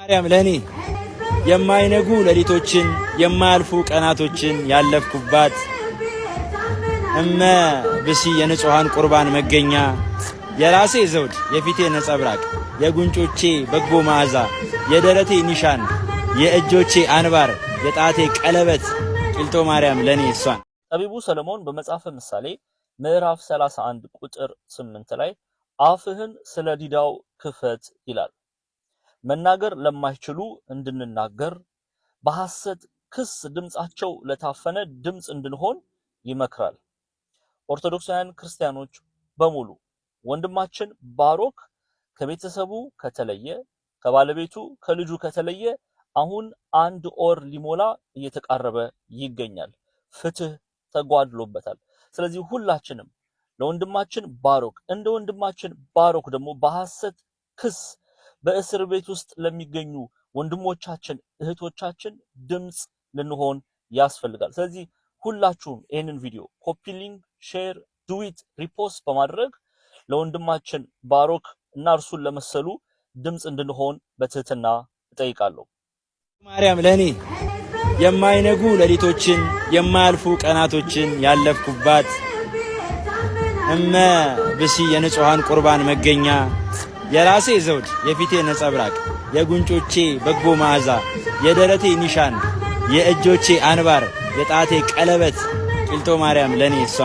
ማርያም ለኔ የማይነጉ ሌሊቶችን የማያልፉ ቀናቶችን ያለፍኩባት እመ ብሲ የንጹሃን ቁርባን መገኛ የራሴ ዘውድ የፊቴ ነጸብራቅ የጉንጮቼ በጎ መዓዛ የደረቴ ኒሻን የእጆቼ አንባር የጣቴ ቀለበት ቂልጦ ማርያም ለኔ እሷን። ጠቢቡ ሰለሞን በመጽሐፈ ምሳሌ ምዕራፍ 31 ቁጥር 8 ላይ አፍህን ስለ ዲዳው ክፈት ይላል። መናገር ለማይችሉ እንድንናገር በሐሰት ክስ ድምጻቸው ለታፈነ ድምጽ እንድንሆን ይመክራል። ኦርቶዶክሳውያን ክርስቲያኖች በሙሉ ወንድማችን ባሮክ ከቤተሰቡ ከተለየ ከባለቤቱ ከልጁ ከተለየ አሁን 1 ወር ሊሞላ እየተቃረበ ይገኛል። ፍትህ ተጓድሎበታል። ስለዚህ ሁላችንም ለወንድማችን ባሮክ እንደ ወንድማችን ባሮክ ደግሞ በሐሰት ክስ በእስር ቤት ውስጥ ለሚገኙ ወንድሞቻችን እህቶቻችን ድምጽ ልንሆን ያስፈልጋል። ስለዚህ ሁላችሁም ይህንን ቪዲዮ ኮፒ ሊንክ፣ ሼር፣ ዱዊት፣ ሪፖስት በማድረግ ለወንድማችን ባሮክ እና እርሱን ለመሰሉ ድምጽ እንድንሆን በትህትና እጠይቃለሁ። ማርያም ለኔ የማይነጉ ሌሊቶችን የማያልፉ ቀናቶችን ያለፍኩባት እመ ብሲ የንጹሃን ቁርባን መገኛ የራሴ ዘውድ የፊቴ ነጸብራቅ የጉንጮቼ በጎ መዓዛ የደረቴ ኒሻን የእጆቼ አንባር የጣቴ ቀለበት ቂልጦ ማርያም ለኔ እሷን።